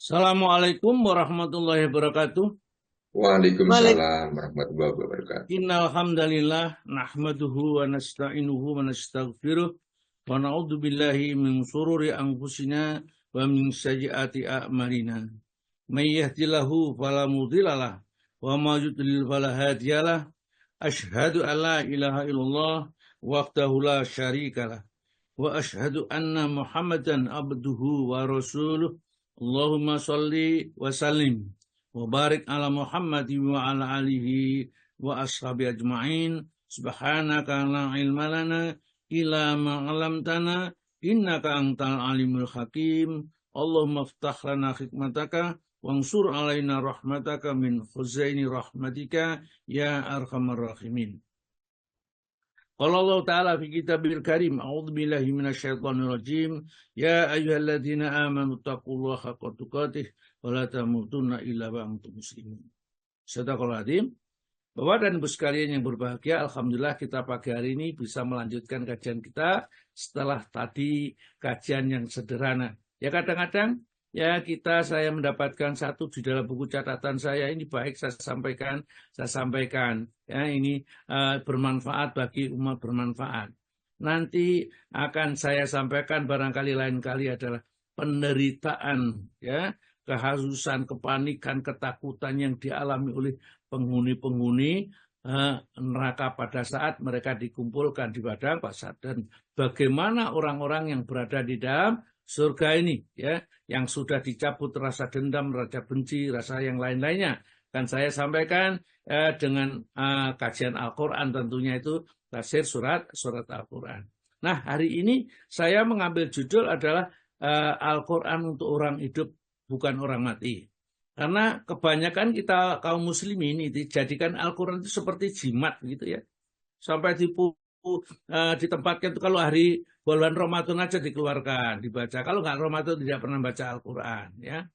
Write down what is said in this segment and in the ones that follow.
Assalamualaikum warahmatullahi wabarakatuh. Waalaikumsalam warahmatullahi wabarakatuh. Innal hamdalillah nahmaduhu wa nasta'inuhu wa nastaghfiruh wa na'udzu billahi min shururi anfusina wa min sayyiati a'malina. May yahdihillahu fala mudhillalah wa may yudlil fala hadiyalah. Asyhadu an la ilaha illallah wahdahu la syarikalah wa asyhadu anna Muhammadan abduhu wa rasuluh. Allahumma shalli wa sallim wa barik ala Muhammadin wa ala alihi wa ashabi ajma'in. Subhanaka la ilma lana illa ma 'allamtana innaka antal alimul hakim. Allahumma iftah lana hikmataka wansur alaina rahmataka min khuzaini rahmatika ya arhamar rahimin. Qala Allah Ta'ala fi kitabil karim, a'udzu billahi minasyaitonir rajim, ya ayyuhalladzina amanu taqullaha haqqa tuqatih wa la tamutunna illa wa antum muslimun. Sadaqallahul azim. Bapak dan Ibu sekalian yang berbahagia, alhamdulillah kita pagi hari ini bisa melanjutkan kajian kita setelah tadi kajian yang sederhana. Ya kadang-kadang ya saya mendapatkan satu di dalam buku catatan saya, ini baik saya sampaikan. Ya ini bermanfaat bagi umat, bermanfaat. Nanti akan saya sampaikan barangkali lain kali adalah penderitaan, ya, kehausan, kepanikan, ketakutan yang dialami oleh penghuni-penghuni neraka pada saat mereka dikumpulkan di padang pasar, dan bagaimana orang-orang yang berada di dalam surga ini, ya, yang sudah dicabut rasa dendam, rasa benci, rasa yang lain-lainnya. Kan saya sampaikan dengan kajian Al-Quran, tentunya itu tafsir surat Al-Quran. Nah, hari ini saya mengambil judul adalah Al-Quran untuk orang hidup, bukan orang mati. Karena kebanyakan kita kaum muslimin itu dijadikan Al-Quran itu seperti jimat gitu ya. Sampai ditempatkan itu kalau hari bulan Ramadan aja dikeluarkan, dibaca. Kalau nggak Ramadan tidak pernah baca Al-Quran, ya.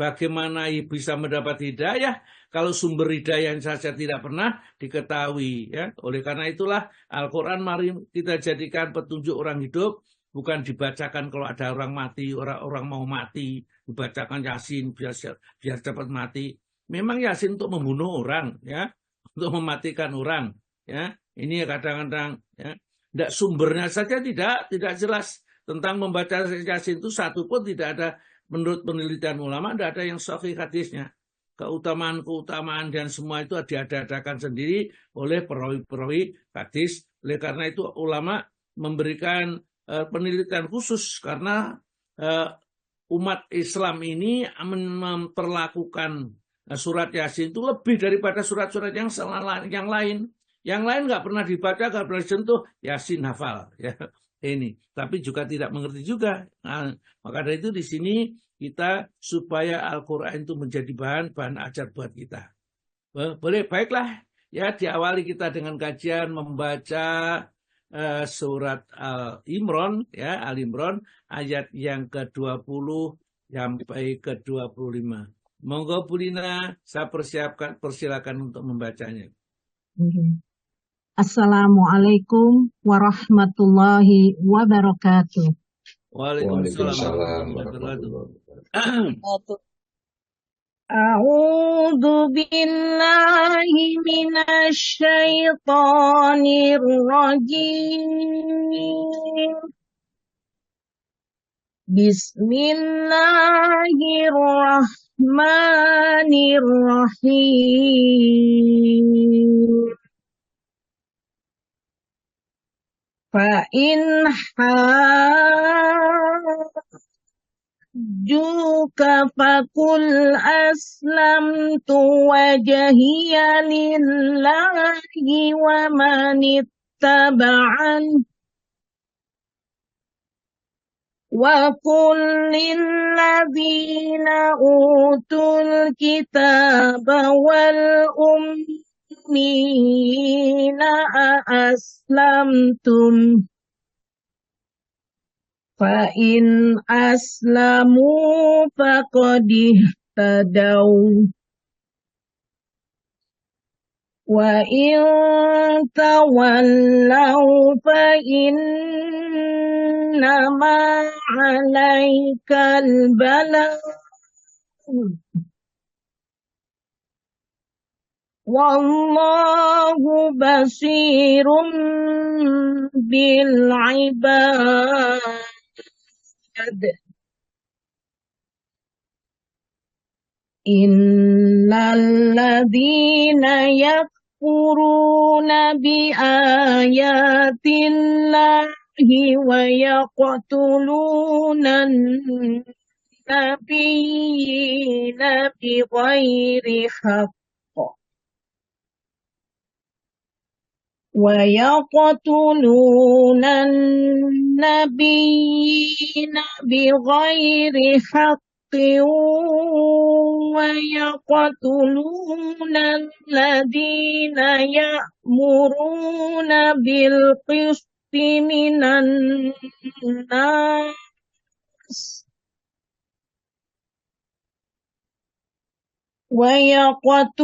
Bagaimana bisa mendapat hidayah kalau sumber hidayah saja tidak pernah diketahui, ya. Oleh karena itulah Al-Quran mari kita jadikan petunjuk orang hidup, bukan dibacakan kalau ada orang mati, orang mau mati, dibacakan Yasin biar cepat mati. Memang Yasin untuk membunuh orang, ya, untuk mematikan orang, ya. Ini kadang-kadang, ya, tidak, sumbernya saja tidak jelas tentang membaca Yasin itu, satu pun tidak ada. Menurut penelitian ulama tidak ada yang sahih hadisnya. Keutamaan dan semua itu diadakan sendiri oleh perawi-perawi hadis. Oleh karena itu ulama memberikan penelitian khusus karena umat Islam ini memperlakukan surat Yasin itu lebih daripada surat-surat yang lain. Yang lain nggak pernah dibaca, nggak pernah disentuh, Yasin hafal, ya. Ini, tapi juga tidak mengerti juga. Nah, maka dari itu di sini kita supaya Al-Quran itu menjadi bahan ajar buat kita. Boleh, baiklah, ya, diawali kita dengan kajian membaca surat Al-Imran, ya, Al-Imran ayat yang ke-20 sampai ke-25. Monggo Bu Lina, saya persilakan untuk membacanya. Assalamualaikum warahmatullahi wabarakatuh. Waalaikumsalam warahmatullahi wabarakatuh. A'udzu billahi minasy syaithanir rajim. Bismillahirrahmanirrahim. Fa'in hajjuka fakul aslamtu wajhiya lillahi wa manittaba'an wa qul lilladzina utul kitaba wal ummiyina aslamtum fa in aslamu faqad ihtadaw wa in tawallaw fa innama 'alaikal balagh Wallahu basirun bil ibad. Innal ladzina yakfuruna bi ayatillahi wa yaqtuluna nabiyyina bighairi haqq ويقتلون النبيين بغير حق ويقتلون الذين يأمرون بالقسط من الناس ويقتلون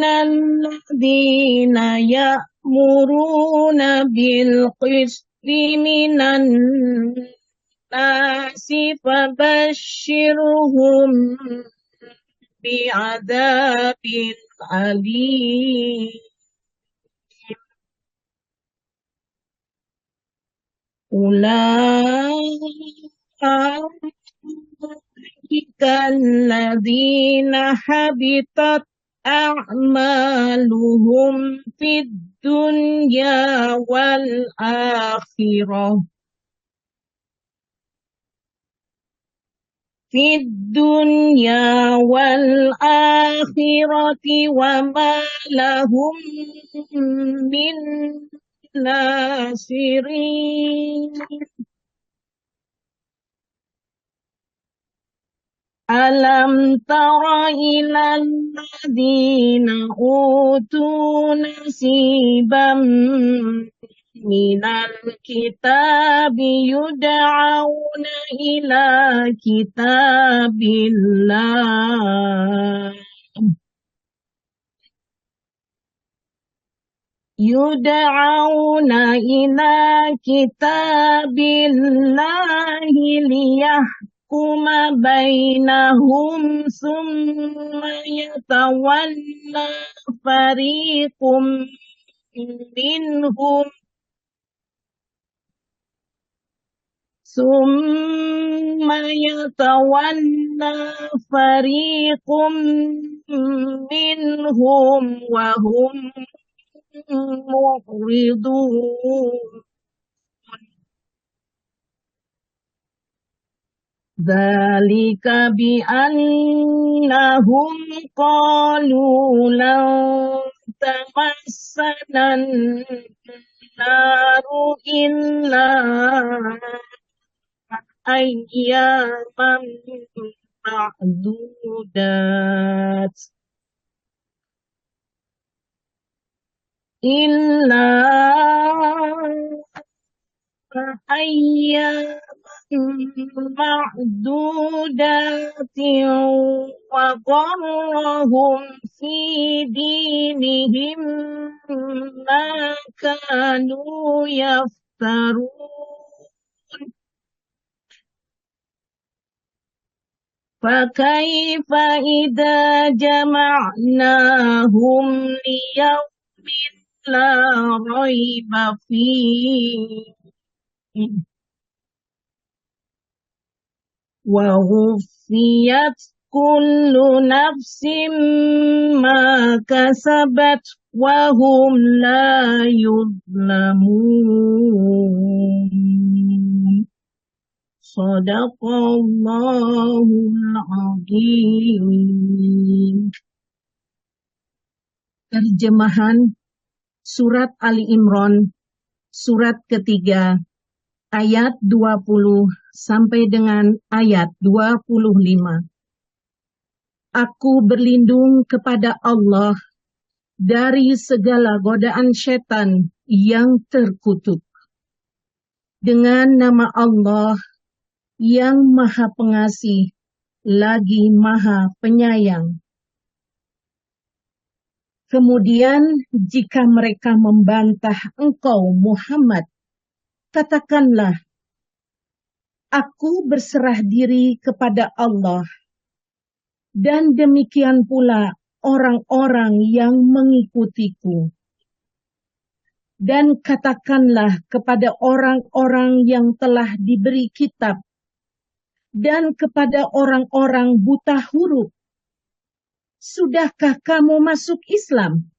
الذين يأمرون بالقسط من الناس فبشرهم بعذاب أليم أولئك الذين حبطت أعمالهم في الدنيا والآخرة وما لهم من ناصرين ألم تر إلى الذين أوتوا نصيبا من الكتاب يدعون إلى كتاب الله ليحكم بينهم ثم يتولى فريق منهم وهم معرضون ذلك بأنهم قالوا لن تمسنا النار إلا أياما معدودات وغرهم في دينهم ما كانوا يفترون فكيف إذا جمعناهم ليوم لا ريب فيه ووفيت كل نفس ما كسبت وهم لا يظلمون Sadaqallahul Azim. Terjemahan Surat Ali Imran, surat ketiga, ayat 20 sampai dengan ayat 25. Aku berlindung kepada Allah dari segala godaan setan yang terkutuk. Dengan nama Allah yang Maha Pengasih, lagi Maha Penyayang. Kemudian jika mereka membantah engkau Muhammad, katakanlah, aku berserah diri kepada Allah dan demikian pula orang-orang yang mengikutiku. Dan katakanlah kepada orang-orang yang telah diberi kitab dan kepada orang-orang buta huruf, sudahkah kamu masuk Islam?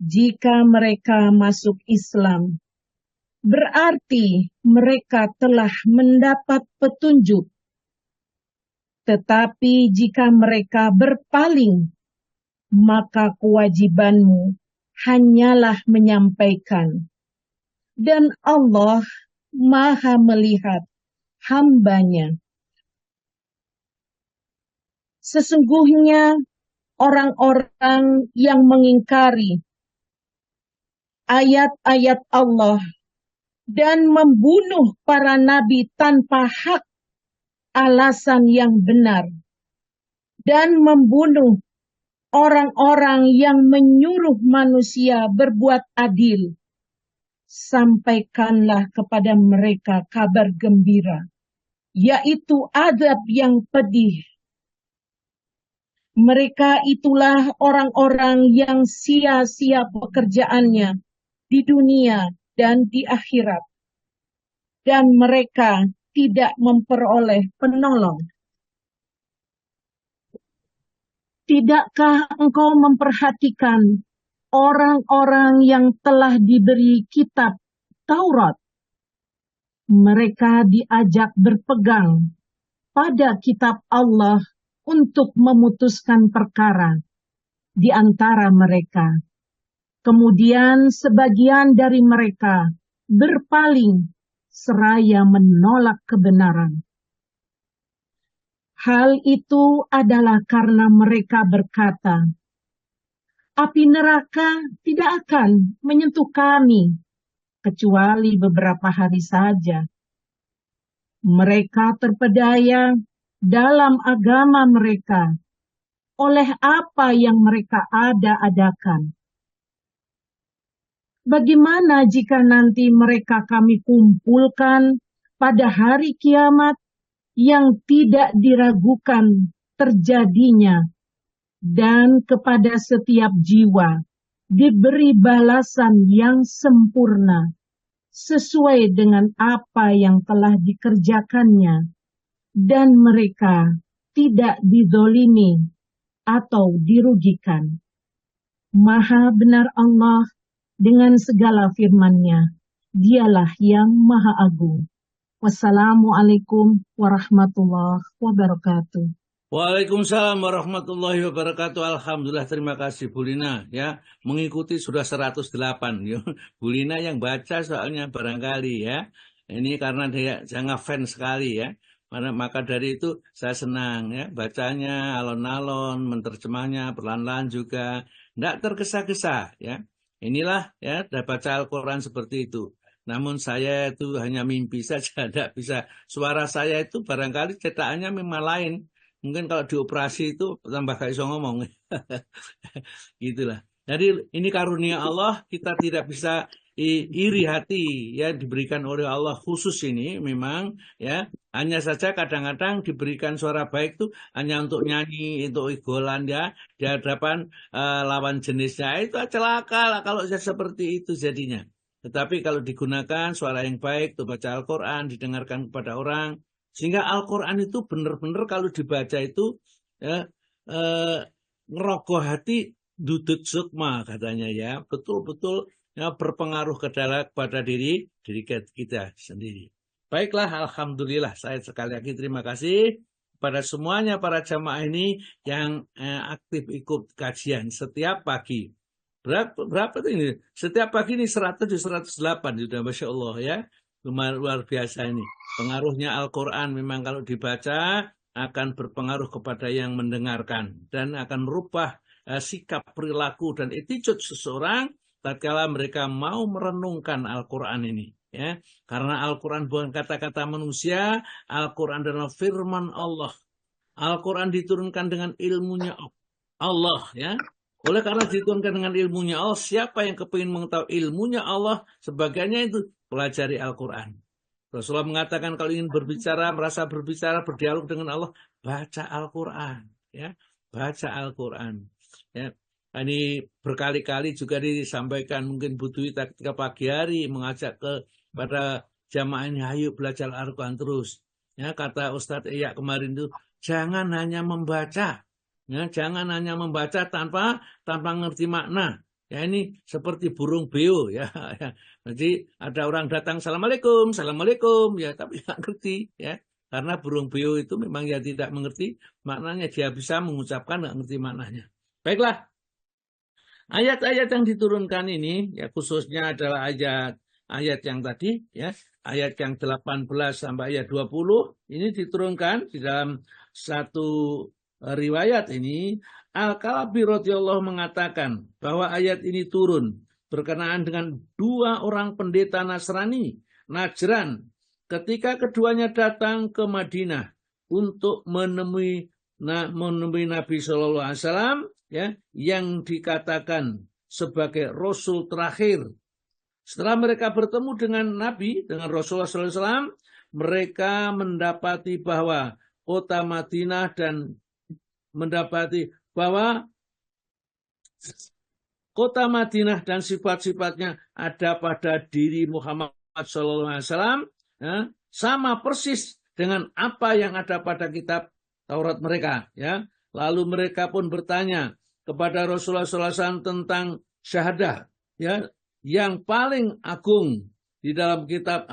Jika mereka masuk Islam, berarti mereka telah mendapat petunjuk. Tetapi jika mereka berpaling, maka kewajibanmu hanyalah menyampaikan. Dan Allah Maha melihat hambanya. Sesungguhnya orang-orang yang mengingkari ayat-ayat Allah dan membunuh para nabi tanpa hak alasan yang benar, dan membunuh orang-orang yang menyuruh manusia berbuat adil, sampaikanlah kepada mereka kabar gembira, yaitu azab yang pedih. Mereka itulah orang-orang yang sia-sia pekerjaannya di dunia dan di akhirat, dan mereka tidak memperoleh penolong. Tidakkah engkau memperhatikan orang-orang yang telah diberi kitab Taurat? Mereka diajak berpegang pada kitab Allah untuk memutuskan perkara di antara mereka. Kemudian sebagian dari mereka berpaling seraya menolak kebenaran. Hal itu adalah karena mereka berkata, api neraka tidak akan menyentuh kami, kecuali beberapa hari saja. Mereka terpedaya dalam agama mereka oleh apa yang mereka ada-adakan. Bagaimana jika nanti mereka kami kumpulkan pada hari kiamat yang tidak diragukan terjadinya, dan kepada setiap jiwa diberi balasan yang sempurna sesuai dengan apa yang telah dikerjakannya, dan mereka tidak dizolimi atau dirugikan. Maha benar Allah dengan segala firman-Nya. Dialah yang Maha Agung. Wassalamualaikum warahmatullahi wabarakatuh. Waalaikumsalam warahmatullahi wabarakatuh. Alhamdulillah, terima kasih Bu Lina ya, mengikuti sudah 108 ya. Bu Lina yang baca soalnya barangkali ya. Ini karena dia jangan fans sekali ya. Maka dari itu saya senang ya, bacanya alon-alon, menterjemahnya pelan-pelan juga, tidak tergesa-gesa ya. Inilah ya, baca Al-Quran seperti itu. Namun saya itu hanya mimpi saja, tidak bisa. Suara saya itu barangkali cetakannya memang lain. Mungkin kalau dioperasi itu tambah gak bisa ngomong. Gitulah. Jadi ini karunia Allah, kita tidak bisa iri hati ya, diberikan oleh Allah khusus ini memang ya. Hanya saja kadang-kadang diberikan suara baik itu hanya untuk nyanyi, untuk igolan ya, di hadapan lawan jenisnya. Itu celaka lah kalau seperti itu jadinya. Tetapi kalau digunakan suara yang baik, untuk baca Al-Quran, didengarkan kepada orang, sehingga Al-Quran itu benar-benar kalau dibaca itu ya, ngerogoh hati, dudut sukma katanya ya, betul-betul ya, berpengaruh kepada diri kita sendiri. Baiklah, alhamdulillah, saya sekali lagi terima kasih pada semuanya para jamaah ini yang aktif ikut kajian setiap pagi. Berapa tuh ini? Setiap pagi ini 100-108 sudah, Masya Allah ya. Luar biasa ini. Pengaruhnya Al-Quran memang kalau dibaca akan berpengaruh kepada yang mendengarkan dan akan merubah sikap, perilaku dan attitude seseorang tatkala mereka mau merenungkan Al-Quran ini. Ya, karena Al-Quran bukan kata-kata manusia, Al-Quran adalah firman Allah. Al-Quran diturunkan dengan ilmunya Allah ya. Oleh karena diturunkan dengan ilmunya Allah, siapa yang kepingin mengetahui ilmunya Allah, sebagainya itu pelajari Al-Quran. Rasulullah mengatakan kalau ingin berbicara, merasa berbicara, berdialog dengan Allah, baca Al-Quran. Ya, baca Al-Quran. Ya. Ini berkali-kali juga disampaikan mungkin Bu Dwi ketika pagi hari mengajak kepada jamaah ini, ayo belajar Al-Quran terus. Ya, kata Ustadz Iya kemarin itu, jangan hanya membaca. Ya, jangan hanya membaca tanpa ngerti makna. Ya, ini seperti burung beo ya. Jadi ada orang datang, assalamualaikum, assalamualaikum, ya tapi nggak ngerti ya. Karena burung beo itu memang ya tidak mengerti maknanya, dia bisa mengucapkan nggak ngerti maknanya. Baiklah, ayat-ayat yang diturunkan ini ya khususnya adalah ayat yang tadi ya, ayat yang 18 sampai ayat 20 ini diturunkan di dalam satu riwayat ini. Al-Kalabi radhiyallahu mengatakan bahwa ayat ini turun berkenaan dengan 2 orang pendeta Nasrani Najran ketika keduanya datang ke Madinah untuk menemui Nabi Shallallahu Alaihi Wasallam ya, yang dikatakan sebagai Rasul terakhir. Setelah mereka bertemu dengan Nabi, dengan Rasulullah Shallallahu Alaihi Wasallam, mereka mendapati bahwa kota Madinah dan mendapati bahwa kota Madinah dan sifat-sifatnya ada pada diri Muhammad SAW ya, sama persis dengan apa yang ada pada kitab Taurat mereka. Ya. Lalu mereka pun bertanya kepada Rasulullah SAW tentang syahadah ya, yang paling agung di dalam kitab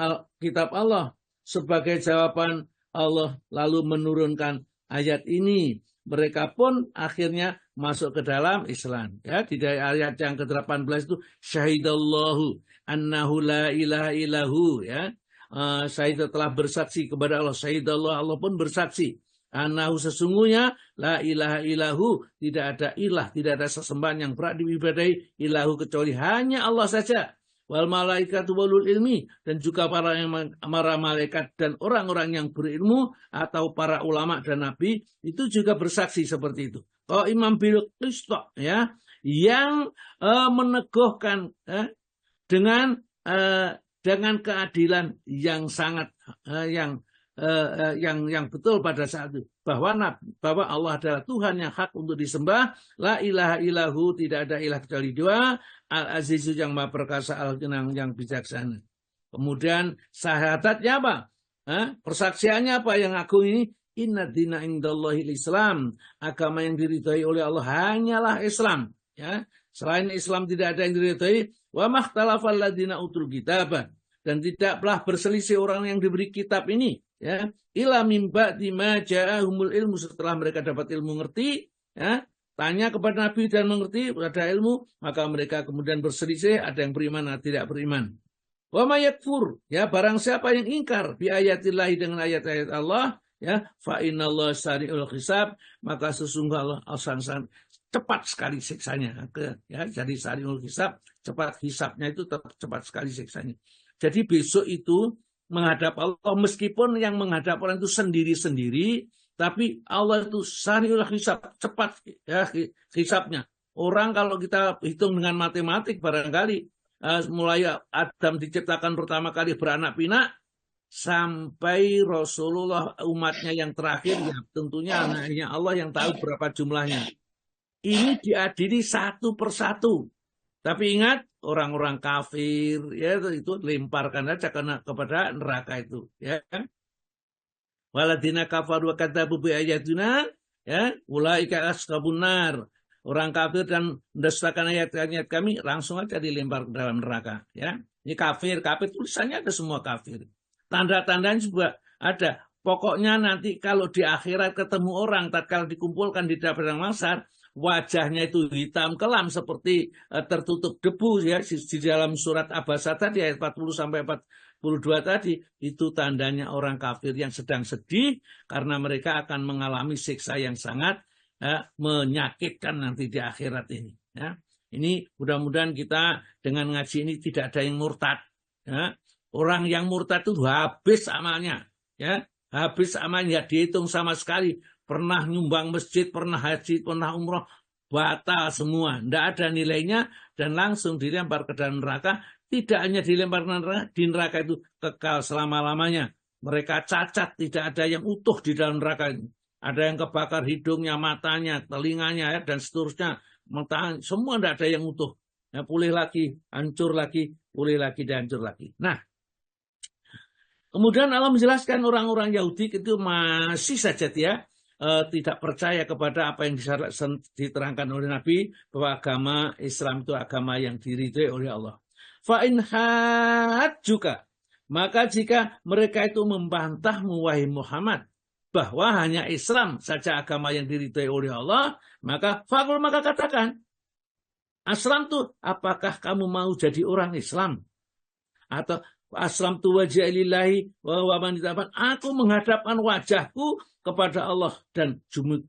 Allah. Sebagai jawaban Allah lalu menurunkan ayat ini. Mereka pun akhirnya masuk ke dalam Islam. Ya, di ayat yang ke-18 itu syahidallahu annahu la ilaha illahu ya. Syahid telah bersaksi kepada Allah. Syahidallah, Allah pun bersaksi. Annahu sesungguhnya la ilaha illahu, tidak ada ilah, tidak ada sesembahan yang berhak diibadahi ilahu kecuali hanya Allah saja. Wal malaikatu walul ilmi, dan juga para malaikat dan orang-orang yang berilmu atau para ulama dan nabi itu juga bersaksi seperti itu. Kalau Imam bil qista ya, yang meneguhkan dengan keadilan yang sangat yang betul pada saat itu, bahwa Allah adalah Tuhan yang hak untuk disembah, la ilaha illahu, tidak ada ilah kecuali Dia, Al-Azizu yang Maha Perkasa, Al-Ghani yang bijaksana. Kemudian syahadatnya apa? Persaksiannya apa yang agung ini? Inna dina indallahil Islam, agama yang diridhai oleh Allah hanyalah Islam. Ya, selain Islam tidak ada yang diridhai. Wa makhtalafal ladina utul kitab, dan tidaklah berselisih orang yang diberi kitab ini. Ya, ila min ba'di ma ja'ahumul ilmu, setelah mereka dapat ilmu ngerti. Ya, tanya kepada Nabi dan mengerti, ada ilmu, maka mereka kemudian berselisih, ada yang beriman, ada tidak beriman. Wa may yakfur, ya barang siapa yang ingkar bi ayatillahi, dengan ayat-ayat Allah, ya fa innallaha sari'ul hisab, maka sesungguhnya Allah sangat cepat sekali siksanya. Ya, jadi sari'ul hisab, cepat hisabnya itu cepat sekali siksanya. Jadi besok itu menghadap Allah, meskipun yang menghadap Allah itu sendiri-sendiri, tapi Allah itu sari'ul hisab, cepat ya hisabnya. Orang kalau kita hitung dengan matematik barangkali mulai Adam diciptakan pertama kali beranak pinak sampai Rasulullah umatnya yang terakhir, ya tentunya anaknya Allah yang tahu berapa jumlahnya. Ini diadili satu persatu. Tapi ingat, orang-orang kafir ya itu lemparkan saja kepada neraka itu, ya. Waladina kafaru wa kadzabu bi ayatina ya ulaika ashabun nar. Orang kafir dan mendustakan ayat-ayat kami langsung aja dilempar ke dalam neraka, ya. Ini kafir tulisannya ada semua kafir. Tanda-tandanya juga ada. Pokoknya nanti kalau di akhirat ketemu orang tatkala dikumpulkan di padang mahsyar, wajahnya itu hitam kelam seperti tertutup debu ya, di dalam surat Abasa tadi ayat 40 sampai 42 tadi, itu tandanya orang kafir yang sedang sedih karena mereka akan mengalami siksa yang sangat menyakitkan nanti di akhirat ini, ya. Ini mudah-mudahan kita dengan ngaji ini tidak ada yang murtad, ya. Orang yang murtad itu habis amalnya, ya. Habis amalnya, dihitung sama sekali. Pernah nyumbang masjid, pernah haji, pernah umroh, batal semua. Tidak ada nilainya dan langsung dilempar ke dalam neraka tidak hanya dilempar di neraka itu kekal selama-lamanya. Mereka cacat, tidak ada yang utuh di dalam neraka itu. Ada yang kebakar hidungnya, matanya, telinganya, ya, dan seterusnya. Semua tidak ada yang utuh. Ya, pulih lagi, hancur lagi, pulih lagi, dan hancur lagi. Nah, kemudian Allah menjelaskan orang-orang Yahudi itu masih saja dia tidak percaya kepada apa yang diterangkan oleh Nabi, bahwa agama Islam itu agama yang diridhoi oleh Allah. Fa'in juga, maka jika mereka itu membantahmu wahai Muhammad bahwa hanya Islam saja agama yang diridhoi oleh Allah, maka fakul, maka katakan, Aslam tuh, apakah kamu mau jadi orang Islam? Atau aslam tu wajah lillahi wa man taban, aku menghadapkan wajahku kepada Allah, dan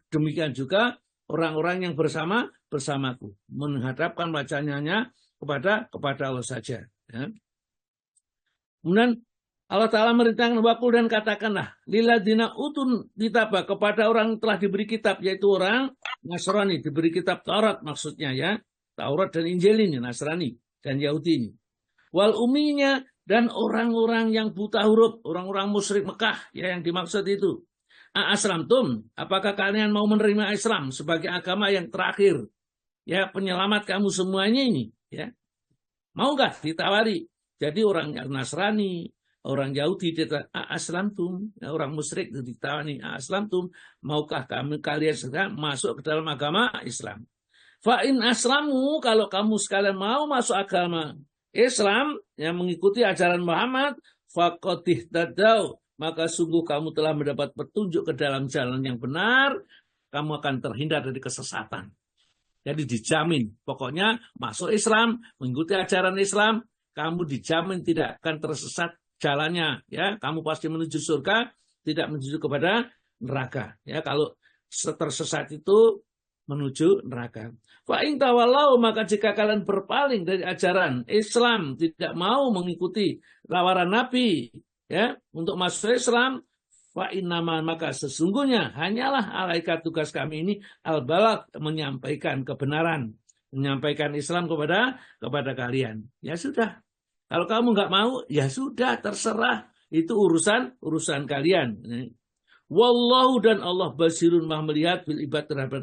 demikian juga orang-orang yang bersamaku menghadapkan wajahnya kepada Allah saja. Ya. Kemudian Allah Ta'ala merintahkan wakul, dan katakanlah lilladina utun kitabah, kepada orang yang telah diberi kitab, yaitu orang Nasrani, diberi kitab Taurat maksudnya, ya, Taurat dan Injil ini, Nasrani dan Yahudi ini. Wal uminya, dan orang-orang yang buta huruf, orang-orang musyrik Mekah, ya, yang dimaksud itu. Aslamtum, apakah kalian mau menerima Islam sebagai agama yang terakhir, ya, penyelamat kamu semuanya ini, ya? Mau nggak ditawari? Jadi orang yang Nasrani, orang Yahudi aslamtum, ya, orang musyrik itu ditawari, aslamtum, maukah kalian segera masuk ke dalam agama Islam? Fa'in aslamu, kalau kamu sekalian mau masuk agama Islam yang mengikuti ajaran Muhammad, faqad tadau, maka sungguh kamu telah mendapat petunjuk ke dalam jalan yang benar, kamu akan terhindar dari kesesatan. Jadi dijamin, pokoknya masuk Islam, mengikuti ajaran Islam, kamu dijamin tidak akan tersesat jalannya, ya. Kamu pasti menuju surga, tidak menuju kepada neraka, ya. Kalau tersesat itu menuju neraka. Fa in tawalau, maka jika kalian berpaling dari ajaran Islam, tidak mau mengikuti tawaran Nabi, ya, untuk masuk Islam, fa innama, maka sesungguhnya hanyalah alaika, tugas kami ini al-balagh, menyampaikan kebenaran, menyampaikan Islam kepada kalian. Ya sudah. Kalau kamu nggak mau, ya sudah, terserah. Itu urusan kalian. Wallahu, dan Allah basirun, maha melihat bil ibad, terhadap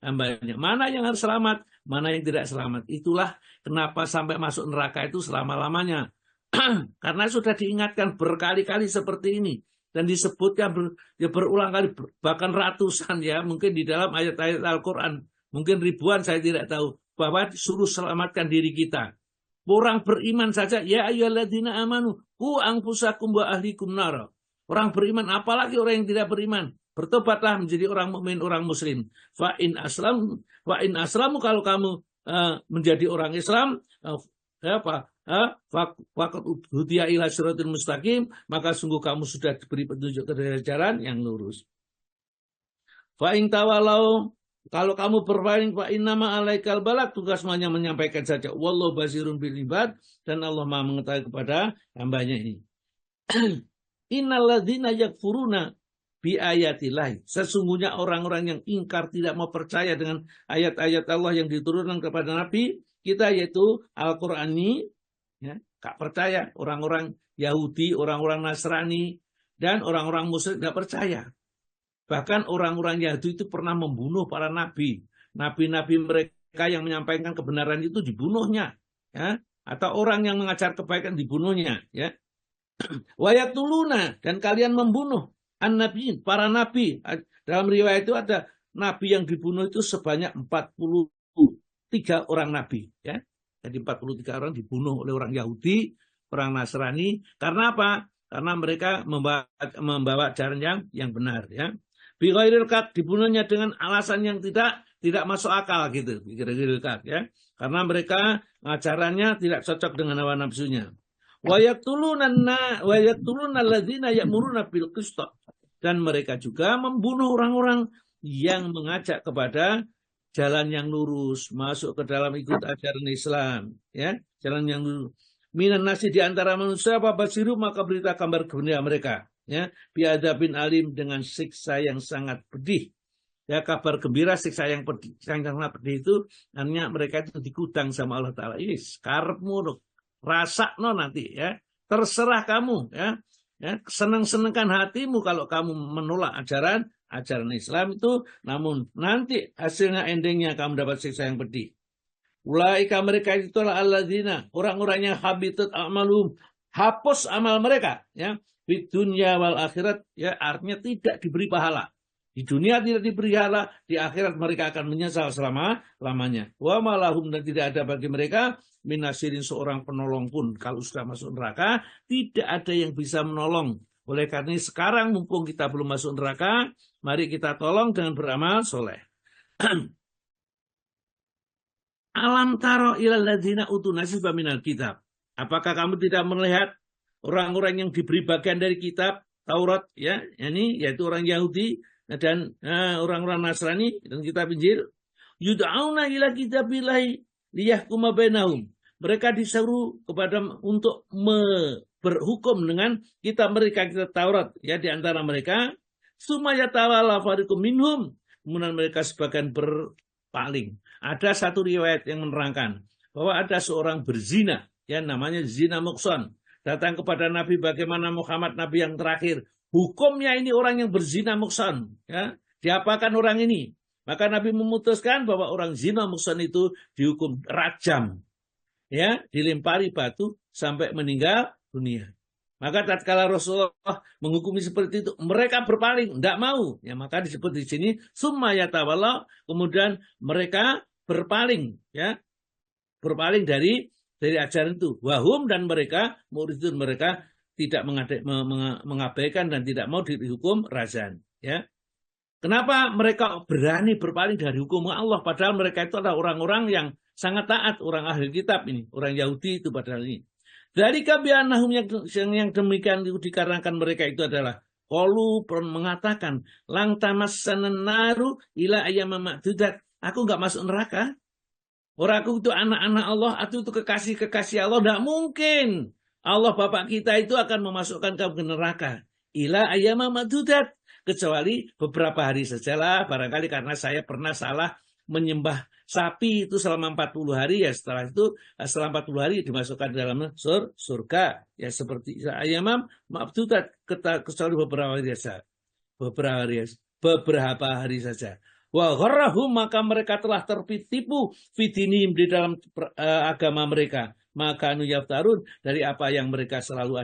hambanya. Mana yang harus selamat, mana yang tidak selamat. Itulah kenapa sampai masuk neraka itu selama-lamanya. Karena sudah diingatkan berkali-kali seperti ini. Dan disebutkan berulang kali, bahkan ratusan, ya, mungkin di dalam ayat-ayat Al-Quran. Mungkin ribuan, saya tidak tahu. Bahwa disuruh selamatkan diri kita. Orang beriman saja, ya ayyuhalladzina amanu qu anfusakum wa ahlikum nar. Orang beriman, apalagi orang yang tidak beriman, bertobatlah menjadi orang mukmin, orang muslim. Fa in aslamu, kalau kamu menjadi orang Islam, faqad hudiya ila siratal mustaqim, maka sungguh kamu sudah diberi petunjuk ke jalan yang lurus. Fa in tawalau, kalau kamu berpaling, fa innama alaikal balagh, tugas hanya menyampaikan saja. Wallahu basirun bil ibad, dan Allah Maha mengetahui kepada hambanya ini. Innalladzina yakfuruna bi ayatillahi, sesungguhnya orang-orang yang ingkar, tidak mau percaya dengan ayat-ayat Allah yang diturunkan kepada Nabi kita, yaitu Al-Qur'an ini, ya, gak percaya. Orang-orang Yahudi, orang-orang Nasrani, dan orang-orang musyrik gak percaya. Bahkan orang-orang Yahudi itu pernah membunuh para nabi. Nabi-nabi mereka yang menyampaikan kebenaran itu dibunuhnya, ya, atau orang yang mengajar kebaikan dibunuhnya, ya. Wayatuluna, dan kalian membunuh an-nabiyin, para nabi. Dalam riwayat itu ada nabi yang dibunuh itu sebanyak 43 orang nabi, ya. Jadi 43 orang dibunuh oleh orang Yahudi, orang Nasrani. Karena apa? Karena mereka membawa ajaran yang benar, ya. Bighairil haq, dibunuhnya dengan alasan yang tidak masuk akal, gitu. Bighairil haq, ya. Karena mereka ajarannya tidak cocok dengan hawa nafsunya. Wa yaqtuluna alladzina ya'muruna bil qist, dan mereka juga membunuh orang-orang yang mengajak kepada jalan yang lurus, masuk ke dalam ikut ajaran Islam, ya, jalan yang lurus. Minan nasi, di antara manusia, apa basiru, maka berita kabar gembira mereka, ya, biadabin alim, dengan siksa yang sangat pedih. Ya, kabar gembira, siksa yang pedih, yang sangat pedih itu artinya mereka itu digudang sama Allah Ta'ala. Ini karepmu, rasakno nanti ya. Terserah kamu ya. Ya, senang-senangkan hatimu kalau kamu menolak ajaran Islam itu, namun nanti hasilnya endingnya kamu dapat siksa yang pedih. Ulaika mereka itulah alladzina, orang-orang yang habitat amalum, hapus amal mereka ya, di dunia wal akhirat ya, artinya tidak diberi pahala. Di dunia tidak diberi pahala, di akhirat mereka akan menyesal selama-lamanya. Wa malahum, dan tidak ada bagi mereka minasirin, seorang penolong pun kalau sudah masuk neraka, tidak ada yang bisa menolong. Oleh karena ini sekarang mumpung kita belum masuk neraka, mari kita tolong dengan beramal soleh. Alam taro ilal ladzina utu nasiba minal kitab. Apakah kamu tidak melihat orang-orang yang diberi bagian dari kitab Taurat ya, ini yaitu orang Yahudi dan orang-orang Nasrani dan kitab Injil, yud'auna ila kitabillahi liyahkuma bainahum. Mereka disuruh kepada untuk berhukum dengan kitab mereka, kitab Taurat ya, di antara mereka. Sumaya tawalla fariqum minhum, kemudian mereka sebagian berpaling. Ada satu riwayat yang menerangkan bahwa ada seorang berzina ya, namanya zina mukson, datang kepada Nabi, bagaimana Muhammad Nabi yang terakhir, hukumnya ini orang yang berzina mukson ya, diapakan orang ini? Maka Nabi memutuskan bahwa orang zina mukson itu dihukum rajam ya, dilempari batu sampai meninggal dunia. Maka tatkala Rasulullah menghukumi seperti itu, mereka berpaling, tidak mau. Ya, maka disebut di sini summa yatawalla, kemudian mereka berpaling ya, berpaling dari ajaran itu. Wahum, dan mereka muridun, mereka tidak mengabaikan dan tidak mau dihukum razan ya. Kenapa mereka berani berpaling dari hukum Allah, padahal mereka itu adalah orang-orang yang sangat taat, orang ahli kitab ini, orang Yahudi itu padahal ini. Dari kabianahum, yang demikian itu dikarenakan mereka itu adalah qalu, mengatakan lang tamassanan naru ila ayyamam ma'dudat. Aku enggak masuk neraka. Orang aku itu anak-anak Allah, aku itu kekasih-kekasih Allah, enggak mungkin. Allah Bapak kita itu akan memasukkan kamu ke neraka. Ila ayyamam ma'dudat, kecuali beberapa hari sajalah, barangkali karena saya pernah salah menyembah sapi itu selama 40 hari ya, setelah itu setelah 40 hari dimasukkan dalam surga ya, seperti ayamam ma'dudat, kecuali beberapa hari saja, beberapa hari saja. Wa gharrahum, maka mereka telah tertipu fidinim, di dalam agama mereka, maka anu yaftarun, dari apa yang mereka selalu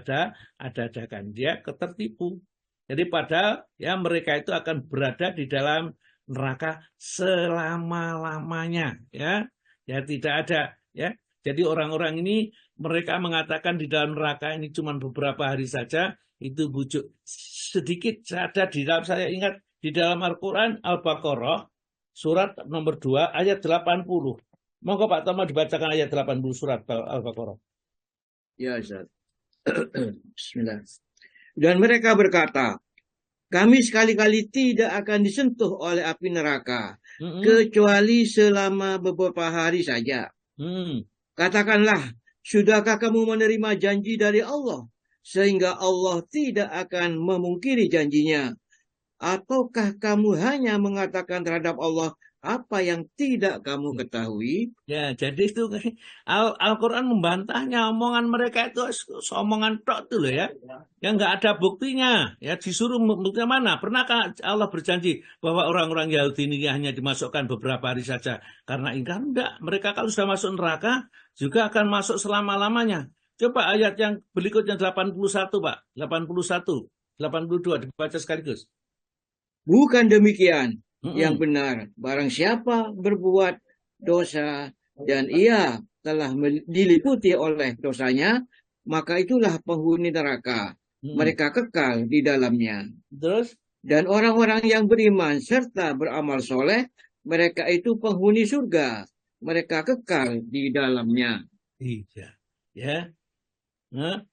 adakan, dia ketertipu. Jadi padahal ya mereka itu akan berada di dalam neraka selama-lamanya ya. Ya tidak ada ya. Jadi orang-orang ini mereka mengatakan di dalam neraka ini cuma beberapa hari saja, itu bujuk sedikit. Ada di dalam, saya ingat di dalam Al-Qur'an Al-Baqarah surat nomor 2 ayat 80. Monggo Pak Tama dibacakan ayat 80 surat Al-Baqarah. Ya Ustaz. Bismillah. Dan mereka berkata, kami sekali-kali tidak akan disentuh oleh api neraka, kecuali selama beberapa hari saja. Katakanlah, sudahkah kamu menerima janji dari Allah, sehingga Allah tidak akan memungkiri janjinya? Ataukah kamu hanya mengatakan terhadap Allah apa yang tidak kamu ketahui? Ya, jadi itu Al-Quran membantahnya, omongan mereka itu omongan tok itu loh ya. Yang nggak ada buktinya. Ya, disuruh buktinya mana? Pernahkah Allah berjanji bahwa orang-orang Yahudi ini hanya dimasukkan beberapa hari saja? Karena ingkar, enggak. Mereka kalau sudah masuk neraka juga akan masuk selama-lamanya. Coba ayat yang berikutnya 81, Pak. 81, 82 dibaca sekaligus. Bukan demikian. Yang benar, barang siapa berbuat dosa dan ia telah diliputi oleh dosanya, maka itulah penghuni neraka. Mereka kekal di dalamnya. Terus? Dan orang-orang yang beriman serta beramal soleh, mereka itu penghuni surga. Mereka kekal di dalamnya. Iya. Ya. Nah.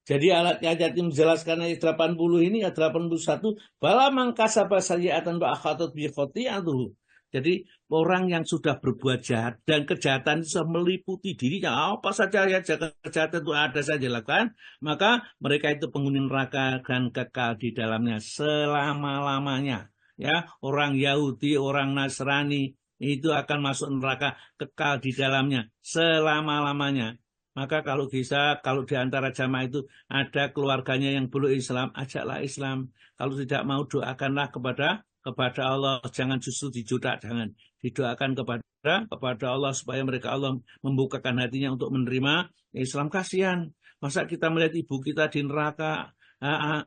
Jadi ayat yang menjelaskan ayat 80 ini, ayat 81, bala mangkasaba sayyi'atan wa akhatat bi khati'atuhu. Jadi orang yang sudah berbuat jahat dan kejahatan itu sudah meliputi dirinya, apa saja ya kejahatan itu ada saja lakukan, maka mereka itu penghuni neraka dan kekal di dalamnya selama-lamanya. Ya, orang Yahudi, orang Nasrani itu akan masuk neraka, kekal di dalamnya selama-lamanya. Maka kalau bisa, kalau di antara jamaah itu ada keluarganya yang belum Islam, ajaklah Islam. Kalau tidak mau, doakanlah kepada Allah. Jangan justru dijodak, jangan. Didoakan kepada Allah supaya mereka Allah membukakan hatinya untuk menerima Islam. Kasihan. Masa kita melihat ibu kita di neraka,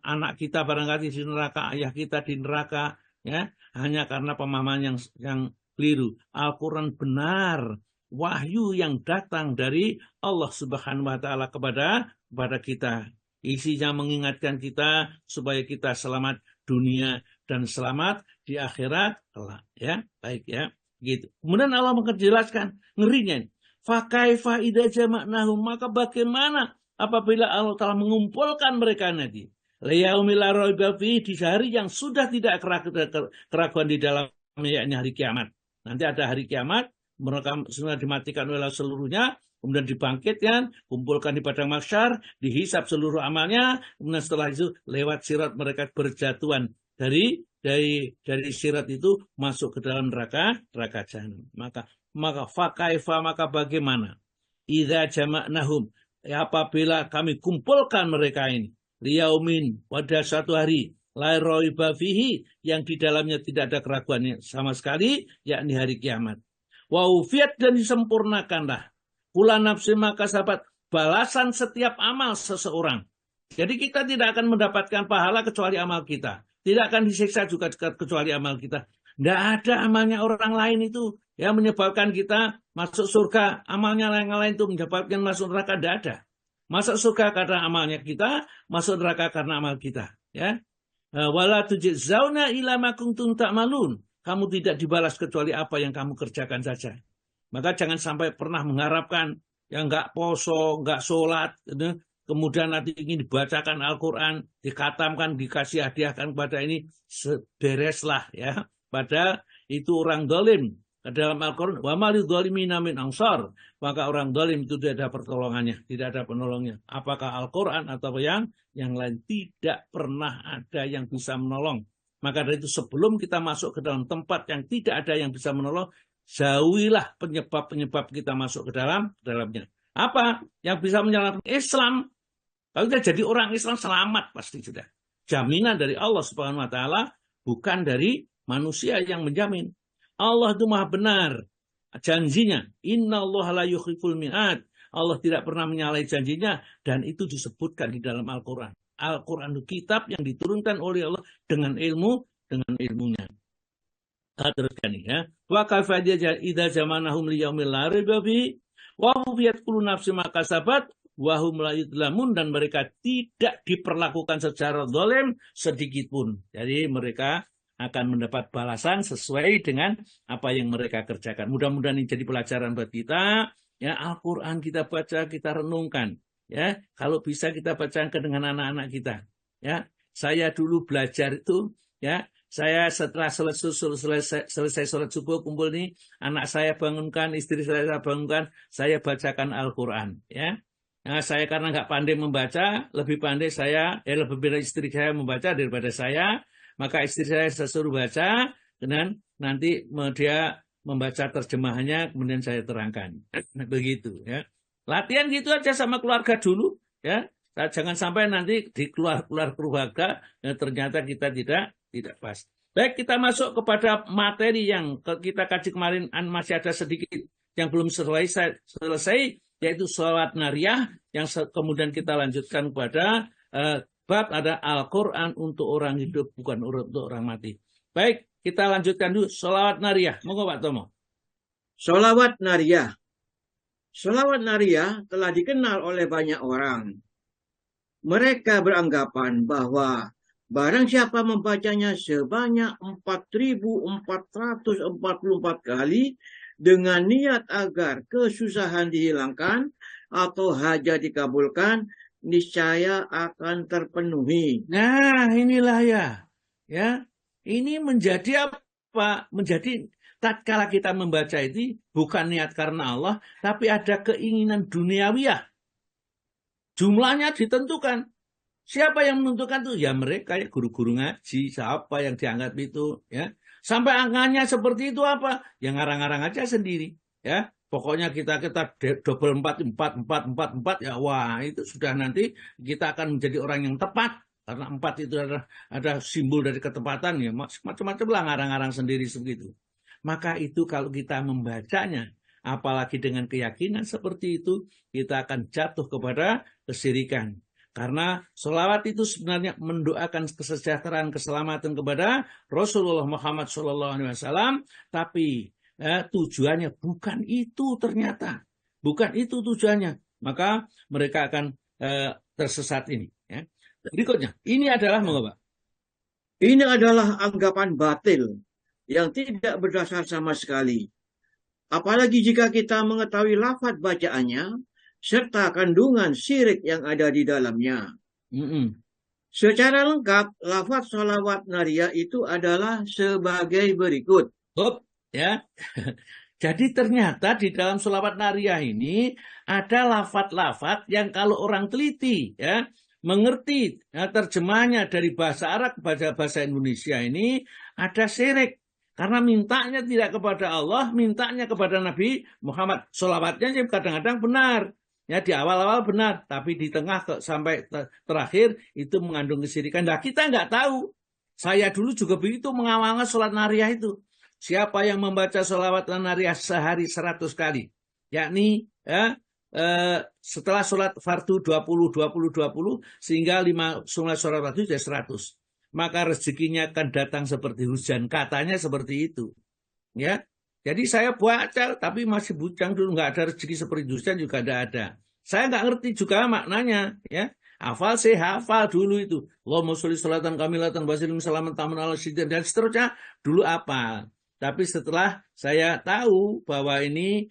anak kita barangkali di neraka, ayah kita di neraka, ya, hanya karena pemahaman yang keliru. Al-Quran benar. Wahyu yang datang dari Allah Subhanahu wa Ta'ala kepada kita. Isinya mengingatkan kita supaya kita selamat dunia dan selamat di akhirat kelak. Ya, baik ya. Gitu. Kemudian Allah menjelaskan ngerinya. Fa kaifa idza jama'nahum, maka bagaimana apabila Allah telah mengumpulkan mereka nanti. Liyaumil la raiba fihi, di hari yang sudah tidak keraguan di dalamnya, yakni hari kiamat. Nanti ada hari kiamat. Mereka sudah dimatikan oleh seluruhnya, kemudian dibangkitkan, kumpulkan di padang mahsyar, dihisap seluruh amalnya, kemudian setelah itu lewat sirat mereka berjatuhan dari sirat itu masuk ke dalam neraka jahanam. Maka fakaifa, maka bagaimana? Idza jama'nahum, apabila kami kumpulkan mereka ini, liyaumin, pada satu hari, la raiba fihi, yang di dalamnya tidak ada keraguan sama sekali, yakni hari kiamat. Wa ufiyat, dan disempurnakanlah kula nafsi maka sahabat, balasan setiap amal seseorang. Jadi kita tidak akan mendapatkan pahala kecuali amal kita. Tidak akan disiksa juga kecuali amal kita. Tidak ada amalnya orang lain itu yang menyebabkan kita masuk surga. Amalnya yang lain itu menyebabkan masuk neraka. Tidak ada. Masuk surga karena amalnya kita, masuk neraka karena amal kita. Ya. Wala tujzauna ila ma kuntum ta'malun. Kamu tidak dibalas kecuali apa yang kamu kerjakan saja. Maka jangan sampai pernah mengharapkan yang nggak poso, nggak sholat, kemudian nanti ingin dibacakan Al-Quran, dikatamkan, dikasih hadiahkan kepada ini, bereslah ya. Pada itu orang dolim. Dalam Al-Quran, wa ma lidzalimina min ansar. Maka orang dolim itu tidak ada pertolongannya, tidak ada penolongnya. Apakah Al-Quran atau yang lain, tidak pernah ada yang bisa menolong. Maka dari itu sebelum kita masuk ke dalam tempat yang tidak ada yang bisa menolong, jauhilah penyebab-penyebab kita masuk ke dalamnya. Apa yang bisa menyelamatkan? Islam. Kalau kita jadi orang Islam, selamat pasti sudah. Jaminan dari Allah Subhanahu wa Ta'ala, bukan dari manusia yang menjamin. Allah itu maha benar janjinya. Innallaha la yukhliful mi'ad. Allah tidak pernah menyalahi janjinya, dan itu disebutkan di dalam Al-Quran. Al-Quran itu kitab yang diturunkan oleh Allah dengan ilmunya. Teruskan ya. Wa kaifa idza zamanahum liyaumil la raiba fihi wa hufiyat kullu nafsin ma kasabat wa hum la yudlamun, dan mereka tidak diperlakukan secara zalim sedikit pun. Jadi mereka akan mendapat balasan sesuai dengan apa yang mereka kerjakan. Mudah-mudahan ini jadi pelajaran buat kita. Ya, Al-Quran kita baca, kita renungkan. Ya, kalau bisa kita bacakan dengan anak-anak kita. Ya, saya dulu belajar itu, ya, saya setelah selesai sholat subuh kumpul nih, anak saya bangunkan, istri saya bangunkan, saya bacakan Al-Quran. Ya, nah, saya karena nggak pandai membaca, lebih pandai istri saya membaca daripada saya, maka istri saya suruh baca, dan nanti dia membaca terjemahannya, kemudian saya terangkan. Begitu, ya. Latihan gitu aja sama keluarga dulu, ya. Jangan sampai nanti di keluarga ternyata kita tidak pas. Baik, kita masuk kepada materi yang kita kaji kemarin, masih ada sedikit yang belum selesai, yaitu sholat nariyah, yang kemudian kita lanjutkan kepada bab ada Al-Quran untuk orang hidup, bukan untuk orang mati. Baik, kita lanjutkan dulu sholawat nariyah. Monggo Pak Tomo. Sholawat nariyah. Sholawat nariyah telah dikenal oleh banyak orang. Mereka beranggapan bahwa barang siapa membacanya sebanyak 4.444 kali dengan niat agar kesusahan dihilangkan atau hajat dikabulkan, niscaya akan terpenuhi. Nah, inilah ya. Ini menjadi apa? Menjadi tatkala kita membaca itu bukan niat karena Allah, tapi ada keinginan duniawiyah. Jumlahnya ditentukan. Siapa yang menentukan itu? Ya mereka, ya guru-guru ngaji, siapa yang dianggap itu, ya. Sampai angkanya seperti itu apa? Yang ngarang-ngarang aja sendiri, ya. pokoknya kita double 4 ya wah itu sudah nanti kita akan menjadi orang yang tepat karena 4 itu ada simbol dari ketepatan ya macam-macam lah ngarang-ngarang sendiri segitu. Maka itu kalau kita membacanya apalagi dengan keyakinan seperti itu kita akan jatuh kepada kesyirikan. Karena sholawat itu sebenarnya mendoakan kesejahteraan, keselamatan kepada Rasulullah Muhammad SAW, tapi tujuannya bukan itu ternyata. Bukan itu tujuannya. Maka mereka akan tersesat ini. Ya. Berikutnya, ini adalah mengapa? Ini adalah anggapan batil yang tidak berdasar sama sekali. Apalagi jika kita mengetahui lafaz bacaannya, serta kandungan syirik yang ada di dalamnya. Secara lengkap, lafaz sholawat nariyah itu adalah sebagai berikut. Ya. Jadi ternyata di dalam sholawat nariyah ini ada lafaz-lafaz yang kalau orang teliti, ya, mengerti terjemahnya dari bahasa Arab kepada bahasa Indonesia ini ada syirik. Karena mintanya tidak kepada Allah, mintanya kepada Nabi Muhammad. Sholawatnya kadang-kadang benar. Ya di awal-awal benar, tapi di tengah sampai terakhir itu mengandung kesyirikan. Nah kita nggak tahu. Saya dulu juga begitu mengawalnya sholat nariyah itu. Siapa yang membaca sholawat nariyah sehari 100 kali, yakni setelah sholat fardu 20 sehingga 5 sholat fardu jadi 100. Maka rezekinya akan datang seperti hujan. Katanya seperti itu. Ya. Jadi saya baca tapi masih bujang dulu, nggak ada rezeki seperti hujan juga tidak ada. Saya nggak ngerti juga maknanya, ya. Hafal saya hafal dulu itu. Allahumma sholli sholatan kamilatan wa sallim salaman taman ala sayyidina dan seterusnya dulu apa. Tapi setelah saya tahu bahwa ini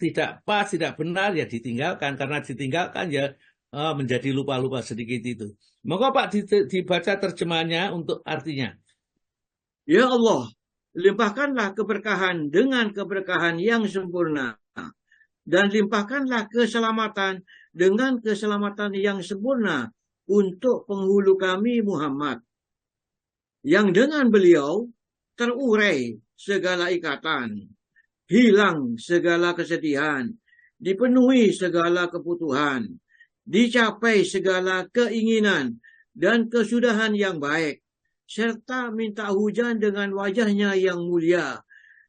tidak pas, tidak benar ya ditinggalkan karena ditinggalkan ya menjadi lupa-lupa sedikit itu. Moga Pak dibaca terjemahannya untuk artinya. Ya Allah, limpahkanlah keberkahan dengan keberkahan yang sempurna. Dan limpahkanlah keselamatan dengan keselamatan yang sempurna untuk penghulu kami Muhammad. Yang dengan beliau terurai segala ikatan, hilang segala kesedihan, dipenuhi segala kebutuhan, dicapai segala keinginan dan kesudahan yang baik, serta minta hujan dengan wajahnya yang mulia,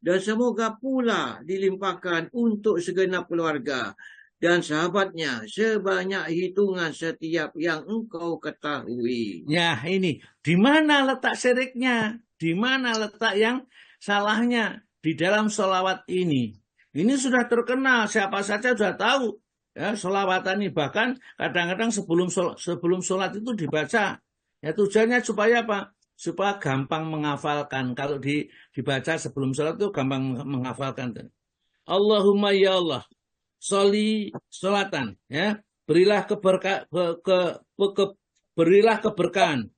dan semoga pula dilimpahkan untuk segenap keluarga dan sahabatnya sebanyak hitungan setiap yang engkau ketahui. Ya ini, di mana letak syiriknya? Di mana letak yang salahnya di dalam sholawat ini? Ini sudah terkenal, siapa saja sudah tahu. Ya, sholawatan ini bahkan kadang-kadang sebelum sholat itu dibaca. Ya tujuannya supaya apa? Supaya gampang menghafalkan. Kalau dibaca sebelum sholat itu gampang menghafalkan. Allahumma ya Allah, sholatan, ya, berilah keberkahan,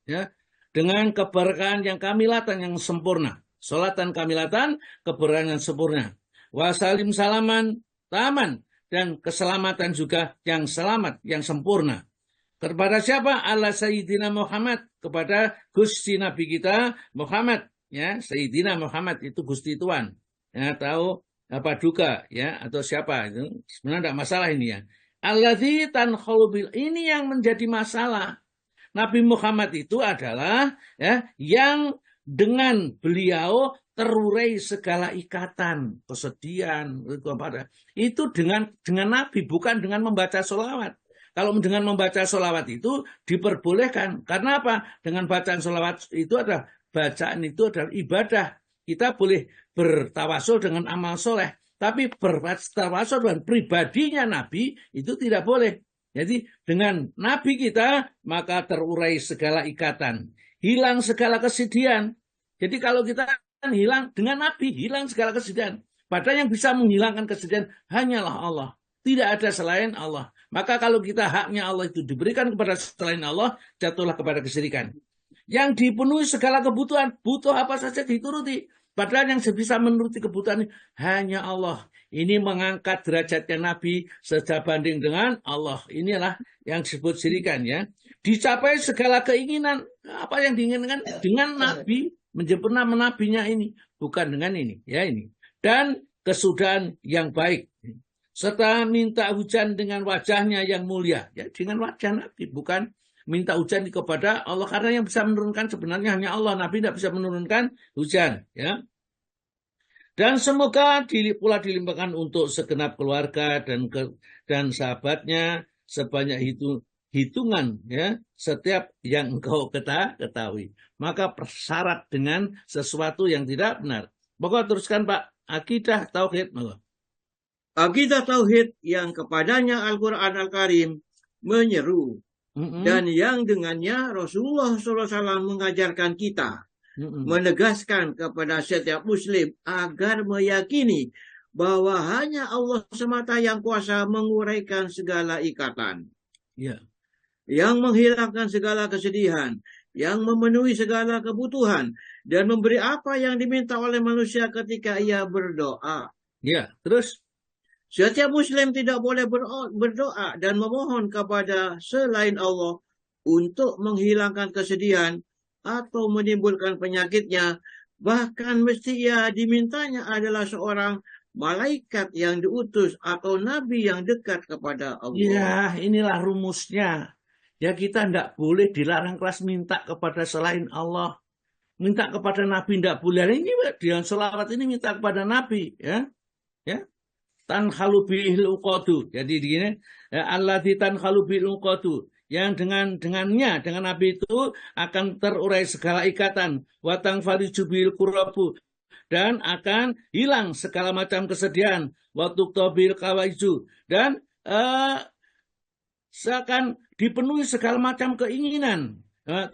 ya, dengan keberkahan yang kamilatan yang sempurna. Sholatan kamilatan, keberkahan yang sempurna. Wasalim salaman taman, dan keselamatan juga yang selamat, yang sempurna. Kepada siapa? Allah Sayyidina Muhammad, kepada Gusti Nabi kita Muhammad, ya, Sayyidina Muhammad itu Gusti Tuhan. Ya, tahu apa duga, ya, atau siapa itu sebenarnya tidak masalah ini ya. Alladzi tankhulu bil, ini yang menjadi masalah. Nabi Muhammad itu adalah ya yang dengan beliau terurai segala ikatan, kesedihan, itu dengan Nabi, bukan dengan membaca sholawat. Kalau dengan membaca sholawat itu diperbolehkan. Karena apa? Dengan bacaan sholawat itu adalah ibadah. Kita boleh bertawasul dengan amal soleh. Tapi bertawasul dengan pribadinya Nabi itu tidak boleh. Jadi dengan Nabi kita maka terurai segala ikatan. Hilang segala kesedihan. Jadi kalau kita hilang dengan Nabi, hilang segala kesedihan. Padahal yang bisa menghilangkan kesedihan hanyalah Allah. Tidak ada selain Allah. Maka kalau kita haknya Allah itu diberikan kepada selain Allah, jatuhlah kepada kesyirikan. Yang dipenuhi segala kebutuhan, butuh apa saja dituruti. Padahal yang bisa menuruti kebutuhan hanya Allah. Ini mengangkat derajatnya Nabi sebanding dengan Allah. Inilah yang disebut syirikan, ya. Dicapai segala keinginan, apa yang diinginkan dengan Nabi, menyempurna menabinya ini, bukan dengan ini, ya ini. Dan kesudahan yang baik. Serta minta hujan dengan wajahnya yang mulia. Ya, dengan wajah Nabi, bukan minta hujan kepada Allah. Karena yang bisa menurunkan sebenarnya hanya Allah. Nabi tidak bisa menurunkan hujan. Ya. Dan semoga pula dilimpahkan untuk segenap keluarga dan sahabatnya sebanyak hitungan ya setiap yang engkau ketahui. Maka persyarat dengan sesuatu yang tidak benar. Pokoknya teruskan Pak. Akidah tauhid. Akidah tauhid yang kepadanya Al-Quran Al-Karim menyeru. Dan yang dengannya Rasulullah SAW mengajarkan kita. Menegaskan kepada setiap muslim agar meyakini bahwa hanya Allah semata yang kuasa menguraikan segala ikatan. Yang menghilangkan segala kesedihan. Yang memenuhi segala kebutuhan. Dan memberi apa yang diminta oleh manusia ketika ia berdoa. Terus? Setiap muslim tidak boleh berdoa dan memohon kepada selain Allah untuk menghilangkan kesedihan atau menimbulkan penyakitnya. Bahkan mesti ia dimintanya adalah seorang malaikat yang diutus atau nabi yang dekat kepada Allah. Ya, inilah rumusnya. Ya, kita tidak boleh dilarang keras minta kepada selain Allah. Minta kepada nabi tidak boleh. Ini dengan selawat ini minta kepada nabi, ya. Tanhalu bil uqadu. Jadi begini, allati tanhalu bil uqadu. Yang dengannya dengan nabi itu akan terurai segala ikatan. Wa tangfariju bil kurabu. Dan akan hilang segala macam kesedihan. Wa tuqtabil kawaiju. Dan seakan dipenuhi segala macam keinginan. Dan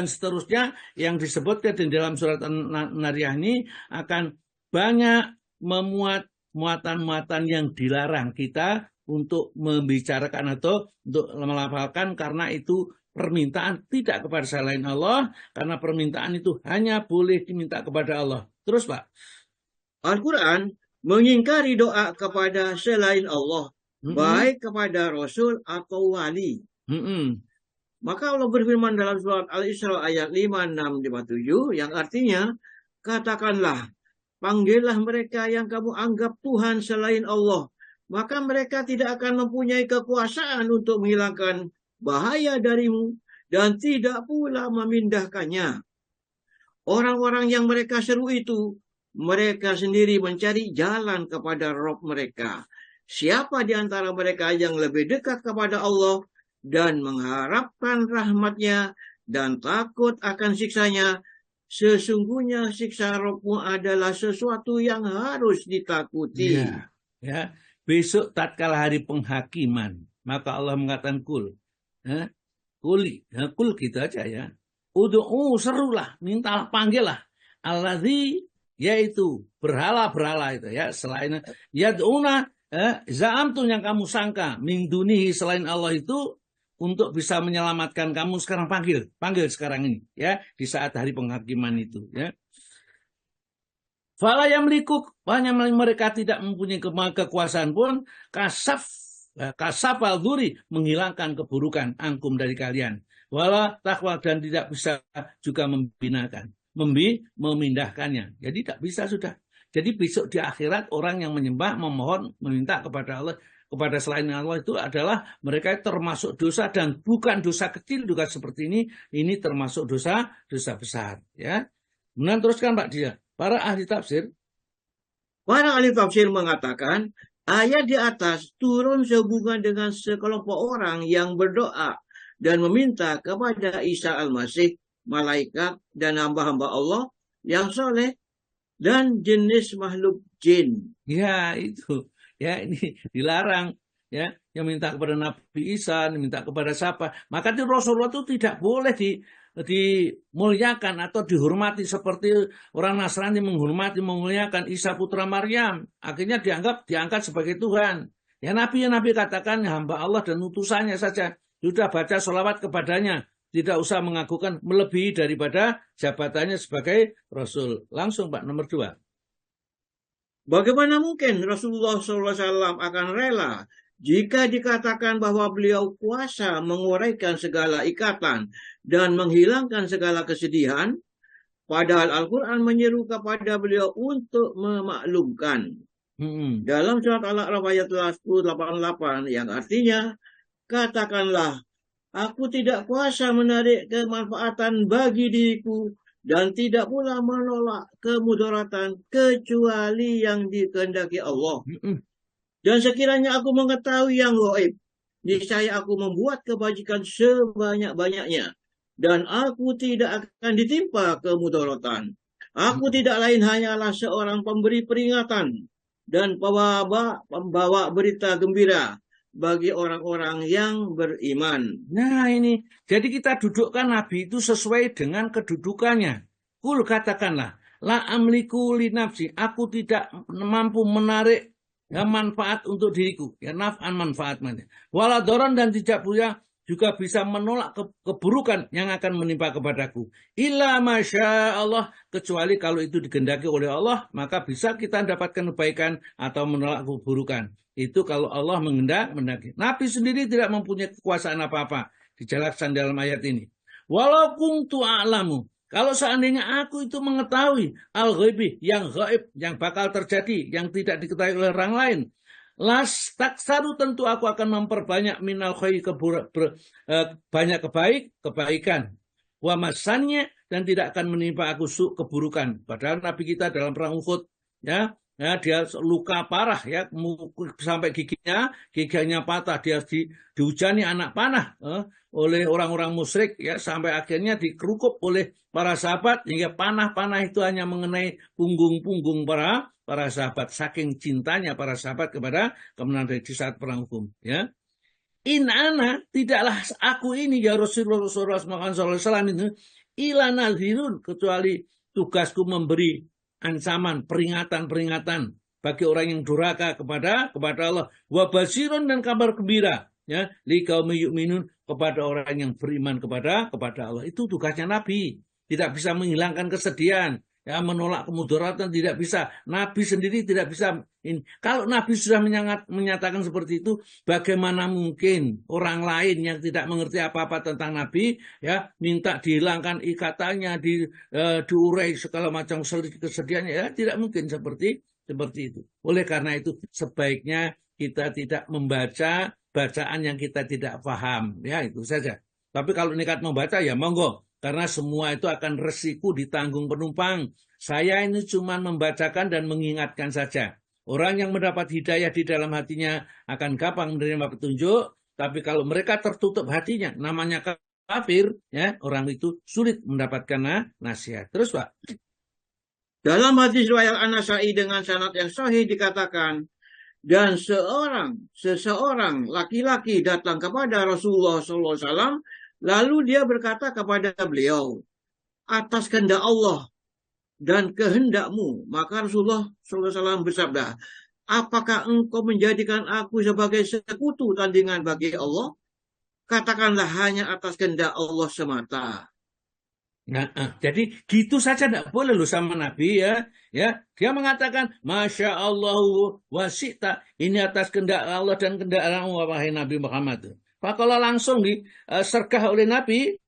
seterusnya yang disebutkan di dalam surat An-Nariyah ini akan banyak memuat muatan-muatan yang dilarang kita untuk membicarakan atau untuk melafalkan, karena itu permintaan tidak kepada selain Allah, karena permintaan itu hanya boleh diminta kepada Allah. Terus Pak. Al-Quran mengingkari doa kepada selain Allah, baik kepada Rasul atau wali. Maka Allah berfirman dalam surat Al-Isra ayat 5, 6, 5, 7 yang artinya, katakanlah, panggillah mereka yang kamu anggap Tuhan selain Allah. Maka mereka tidak akan mempunyai kekuasaan untuk menghilangkan bahaya darimu dan tidak pula memindahkannya. Orang-orang yang mereka seru itu, mereka sendiri mencari jalan kepada Rabb mereka. Siapa di antara mereka yang lebih dekat kepada Allah dan mengharapkan rahmat-Nya dan takut akan siksanya, sesungguhnya siksa Rabb-mu adalah sesuatu yang harus ditakuti. Besok tatkala hari penghakiman, maka Allah mengatakan kul gitu aja ya. Serulah, mintalah, panggillah. Alladzi, yaitu berhala-berhala itu ya, selain yad'una za'amtu yang kamu sangka min dunihi selain Allah itu untuk bisa menyelamatkan kamu. Sekarang panggil sekarang ini ya, di saat hari penghakiman itu ya. Fala yamliku, hanya mereka tidak mempunyai kekuasaan pun kasafal duri, menghilangkan keburukan angkum dari kalian. Wala takwa, dan tidak bisa juga memindahkannya. Jadi tidak bisa sudah. Jadi besok di akhirat orang yang menyembah, memohon, meminta kepada Allah, kepada selain Allah itu adalah mereka termasuk dosa, dan bukan dosa kecil juga seperti ini termasuk dosa besar ya. Kemudian teruskan Pak Dia, para ahli tafsir mengatakan ayat di atas turun sehubungan dengan sekelompok orang yang berdoa dan meminta kepada Isa Al-Masih, malaikat dan hamba-hamba Allah yang soleh dan jenis makhluk jin. Ya itu. Ya, ini dilarang ya, yang minta kepada Nabi Isa, minta kepada siapa. Maka itu Rasulullah itu tidak boleh dimuliakan atau dihormati seperti orang Nasrani memuliakan Isa putra Maryam. Akhirnya diangkat sebagai Tuhan. Ya Nabi katakan hamba Allah dan utusannya saja. Sudah baca sholawat kepadanya. Tidak usah mengagukan melebihi daripada jabatannya sebagai Rasul. Langsung Pak, nomor 2. Bagaimana mungkin Rasulullah SAW akan rela jika dikatakan bahwa beliau kuasa menguraikan segala ikatan dan menghilangkan segala kesedihan? Padahal Al-Quran menyeru kepada beliau untuk memaklumkan. Dalam surat Al-A'raf ayat 188 yang artinya, katakanlah, aku tidak kuasa menarik kemanfaatan bagi diriku dan tidak pula menolak kemudaratan kecuali yang dikehendaki Allah. Dan sekiranya aku mengetahui yang gaib, niscaya aku membuat kebajikan sebanyak-banyaknya. Dan aku tidak akan ditimpa kemudaratan. Aku tidak lain hanyalah seorang pemberi peringatan dan pembawa berita gembira bagi orang-orang yang beriman. Nah ini, jadi kita dudukkan Nabi itu sesuai dengan kedudukannya. Kul katakanlah, la amliku li nafsi, aku tidak mampu menarik manfaat untuk diriku. Ya naf'an manfaat. Wala doron dan tidak punya juga bisa menolak keburukan yang akan menimpa kepadaku. Illa masya Allah, kecuali kalau itu digendaki oleh Allah, maka bisa kita mendapatkan kebaikan atau menolak keburukan. Itu kalau Allah menghendaki. Nabi sendiri tidak mempunyai kekuasaan apa-apa. Dijelaskan dalam ayat ini. Walau kuntu a'lamu, kalau seandainya aku itu mengetahui al-ghaibi, yang gaib, yang bakal terjadi, yang tidak diketahui oleh orang lain, las taksaru, tentu aku akan memperbanyak minal khairi, banyak kebaikan. Wa masannya, dan tidak akan menimpa aku keburukan. Padahal Nabi kita dalam perang Uhud, ya dia luka parah, ya sampai giginya patah, dia dihujani anak panah oleh orang-orang musyrik, ya sampai akhirnya dikerukup oleh para sahabat hingga panah-panah itu hanya mengenai punggung-punggung para sahabat, saking cintanya para sahabat kepada kemenangan di saat perang Uhud, ya. In ana, tidaklah aku ini ya Rasulullah SAW itu ila nazirun, kecuali tugasku memberi ancaman, peringatan bagi orang yang durhaka kepada Allah, wa basirun, dan kabar gembira, ya, li qaumi yu'minun, kepada orang yang beriman kepada Allah. Itu tugasnya Nabi. Tidak bisa menghilangkan kesedihan, ya, menolak kemudaratan tidak bisa. Nabi sendiri tidak bisa. Kalau Nabi sudah menyatakan seperti itu, bagaimana mungkin orang lain yang tidak mengerti apa-apa tentang Nabi, ya, minta dihilangkan ikatannya, diurai segala macam kesedihannya, ya, tidak mungkin seperti itu. Oleh karena itu sebaiknya kita tidak membaca bacaan yang kita tidak paham, ya, itu saja. Tapi kalau nekat membaca, ya monggo. Karena semua itu akan resiko ditanggung penumpang. Saya ini cuma membacakan dan mengingatkan saja. Orang yang mendapat hidayah di dalam hatinya akan gampang menerima petunjuk. Tapi kalau mereka tertutup hatinya, namanya kafir, ya, orang itu sulit mendapatkan nasihat. Terus Pak. Dalam hadis riwayat An-Nasa'i dengan sanad yang sahih dikatakan, dan seseorang laki-laki datang kepada Rasulullah SAW, lalu dia berkata kepada beliau, atas kehendak Allah dan kehendakmu. Maka Rasulullah SAW bersabda, apakah engkau menjadikan aku sebagai sekutu tandingan bagi Allah? Katakanlah hanya atas kehendak Allah semata. Nah, jadi gitu saja tidak boleh loh sama Nabi, ya. Dia mengatakan Masya Allah wasita, ini atas kehendak Allah dan kehendak Allah, wahai Nabi Muhammad. Pak, kalau langsung disergah oleh Nabi,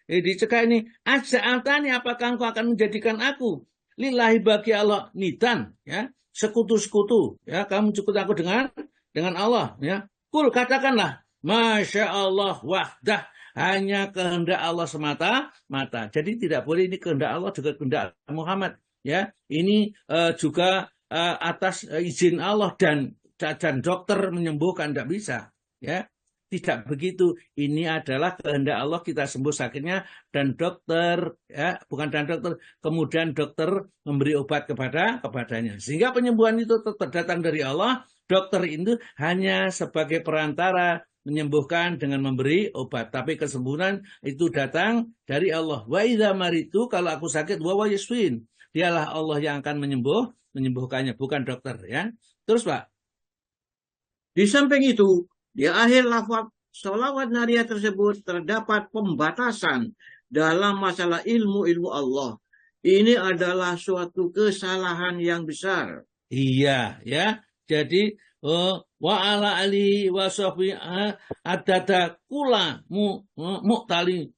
dicegah ini, aja'altani, apakah engkau akan menjadikan aku lillahi bagi Allah nidan, ya, sekutu-sekutu, ya, kamu cukup aku dengan Allah, ya. Kul, katakanlah Masya Allah wahdah, hanya kehendak Allah semata-mata. Jadi tidak boleh ini kehendak Allah juga kehendak Muhammad, ya. Ini juga atas izin Allah dan dokter menyembuhkan, tidak bisa, ya. Tidak begitu. Ini adalah kehendak Allah kita sembuh sakitnya, dan dokter, ya, bukan dan dokter, kemudian dokter memberi obat kepadanya. Sehingga penyembuhan itu tetap datang dari Allah. Dokter itu hanya sebagai perantara menyembuhkan dengan memberi obat, tapi kesembuhan itu datang dari Allah. Wa idza maritu, kalau aku sakit, wa yashfin, dialah Allah yang akan menyembuhkannya, bukan dokter, ya. Terus Pak. Di samping itu, di akhir lafaz sholawat nariyah tersebut terdapat pembatasan dalam masalah ilmu Allah. Ini adalah suatu kesalahan yang besar. Iya, ya. Jadi wa ala ali wa sahbi adada kula mu'tali,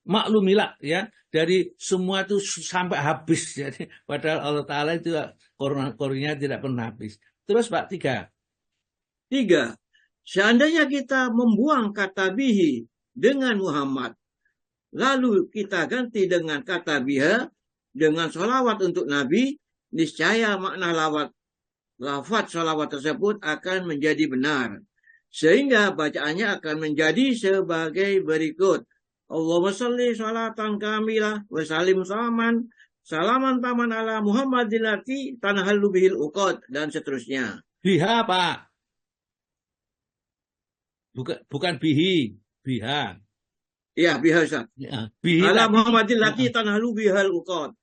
maklumilah ya, dari semua itu sampai habis. Jadi padahal Allah Ta'ala itu Qur'annya tidak pernah habis. Terus Pak, 3. Seandainya kita membuang kata bihi dengan Muhammad, lalu kita ganti dengan kata biha dengan sholawat untuk Nabi, niscaya makna lafaz sholawat tersebut akan menjadi benar. Sehingga bacaannya akan menjadi sebagai berikut. Allahumma sholli sholatan kamilah wa salim salaman taman ala Muhammadillati tanahallu bihil uqad, dan seterusnya. Biha, Pak. Bukan bihi, biha. Ya, biha, Ustaz. Ya, bihi ala Muhammadillati tanahallu bihil uqad.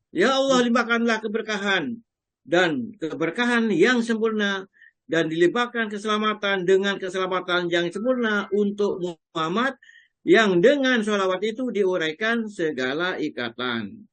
Ya Allah, limpahkanlah keberkahan dan keberkahan yang sempurna, dan dilimpahkan keselamatan dengan keselamatan yang sempurna untuk Muhammad, yang dengan sholawat itu diuraikan segala ikatan.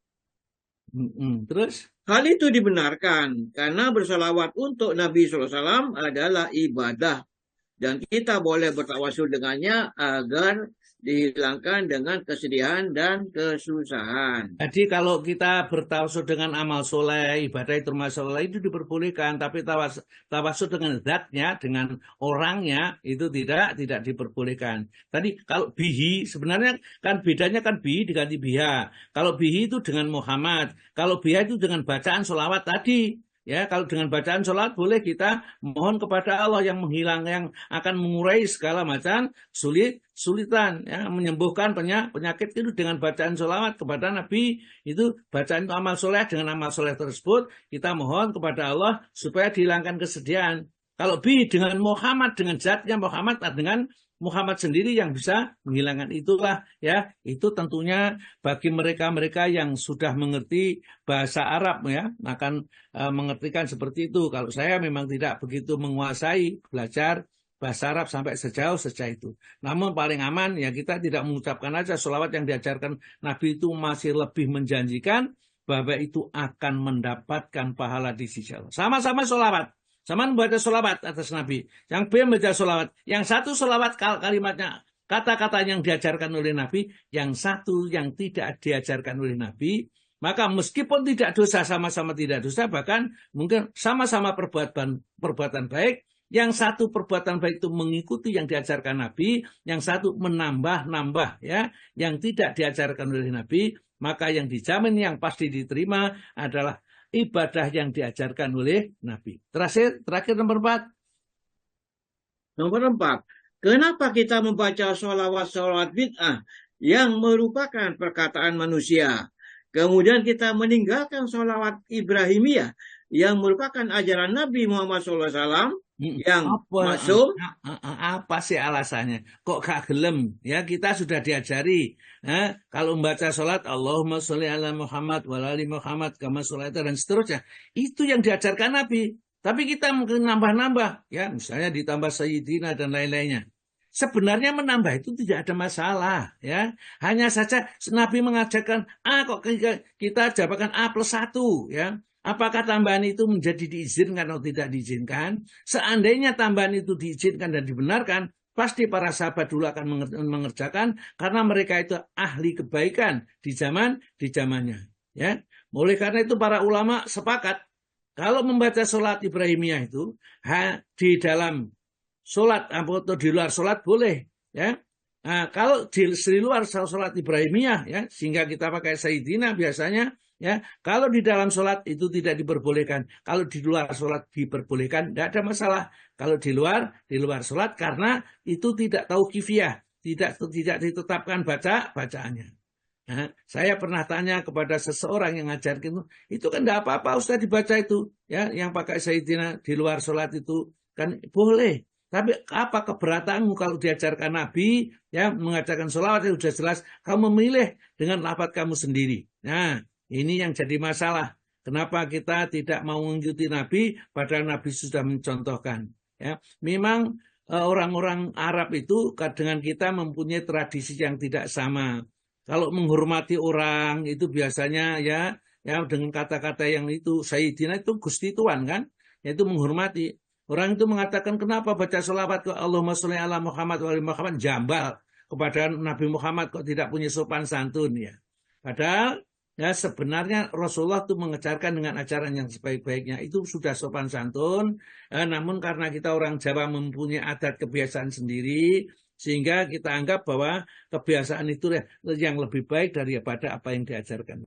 Terus? Hal itu dibenarkan karena bersolawat untuk Nabi SAW adalah ibadah, dan kita boleh bertawasul dengannya agar dihilangkan dengan kesedihan dan kesusahan. Jadi kalau kita bertawasul dengan amal soleh, ibadah termasuk soleh, itu diperbolehkan. Tapi tawasul dengan zatnya, dengan orangnya, itu tidak diperbolehkan. Tadi kalau bihi, sebenarnya kan bedanya kan bihi diganti biha. Kalau bihi itu dengan Muhammad. Kalau biha itu dengan bacaan sholawat tadi. Ya, kalau dengan bacaan sholat boleh kita mohon kepada Allah yang yang akan mengurai segala macam sulitan, ya, menyembuhkan penyakit itu dengan bacaan sholawat kepada Nabi. Itu bacaan amal soleh, dengan amal soleh tersebut kita mohon kepada Allah supaya dihilangkan kesedihan. Kalau dengan Muhammad, dengan zatnya Muhammad, dengan Muhammad sendiri yang bisa menghilangkan, itulah ya, itu tentunya bagi mereka-mereka yang sudah mengerti bahasa Arab ya akan mengertikan seperti itu. Kalau saya memang tidak begitu menguasai belajar bahasa Arab sampai sejauh itu. Namun paling aman ya kita tidak mengucapkan aja sholawat yang diajarkan Nabi, itu masih lebih menjanjikan bahwa itu akan mendapatkan pahala di sisi Allah. Sama-sama sholawat. Sama membaca sholawat atas Nabi. Yang B membaca sholawat. Yang satu sholawat kalimatnya, kata-kata yang diajarkan oleh Nabi. Yang satu yang tidak diajarkan oleh Nabi. Maka meskipun tidak dosa, sama-sama tidak dosa. Bahkan mungkin sama-sama perbuatan baik. Yang satu perbuatan baik itu mengikuti yang diajarkan Nabi. Yang satu menambah-nambah, ya, yang tidak diajarkan oleh Nabi. Maka yang dijamin yang pasti diterima adalah ibadah yang diajarkan oleh Nabi. Terakhir nomor 4. Nomor 4. Kenapa kita membaca sholawat bid'ah yang merupakan perkataan manusia? Kemudian kita meninggalkan sholawat Ibrahimiyah yang merupakan ajaran Nabi Muhammad SAW yang masuk. Apa sih alasannya? Kok gak gelem? Ya, kita sudah diajari. Kalau membaca sholat, Allahumma sholli ala Muhammad wa ali Muhammad kama sholaita, dan seterusnya. Itu yang diajarkan Nabi. Tapi kita mungkin nambah-nambah. Ya, misalnya ditambah Sayyidina dan lain-lainnya. Sebenarnya menambah itu tidak ada masalah. Ya, hanya saja Nabi mengajarkan A, kok kita jabakan A+1. Ya. Apakah tambahan itu menjadi diizinkan atau tidak diizinkan? Seandainya tambahan itu diizinkan dan dibenarkan, pasti para sahabat dulu akan mengerjakan karena mereka itu ahli kebaikan di zamannya. Ya, oleh karena itu para ulama sepakat kalau membaca sholat Ibrahimiyah itu di dalam sholat atau di luar sholat boleh. Ya, nah, kalau di luar sholat Ibrahimiyah, ya, sehingga kita pakai Sayyidina biasanya. Ya, kalau di dalam sholat itu tidak diperbolehkan, kalau di luar sholat diperbolehkan, tidak ada masalah. Kalau di luar sholat karena itu tidak tauqifiyah, tidak ditetapkan bacaannya. Nah, saya pernah tanya kepada seseorang yang ngajarkan itu kan tidak apa-apa Ustaz dibaca itu, ya, yang pakai Sayyidina di luar sholat itu kan boleh. Tapi apa keberatanmu kalau diajarkan Nabi, ya, mengajarkan sholawat yang sudah jelas, kamu memilih dengan lafaz kamu sendiri. Nah, ini yang jadi masalah. Kenapa kita tidak mau mengikuti Nabi padahal Nabi sudah mencontohkan. Ya, memang orang-orang Arab itu dengan kita mempunyai tradisi yang tidak sama. Kalau menghormati orang itu biasanya ya dengan kata-kata yang itu Sayyidina itu Gusti Tuhan kan, yaitu menghormati. Orang itu mengatakan kenapa baca sholawat ke Allahumma sholli ala Muhammad wa ali Muhammad jambal. kepada Nabi Muhammad kok tidak punya sopan santun ya. Padahal ya sebenarnya Rasulullah itu mengejarkan dengan ajaran yang sebaik-baiknya. Itu sudah sopan santun. Namun karena kita orang Jawa mempunyai adat kebiasaan sendiri, sehingga kita anggap bahwa kebiasaan itu yang lebih baik daripada apa yang diajarkan.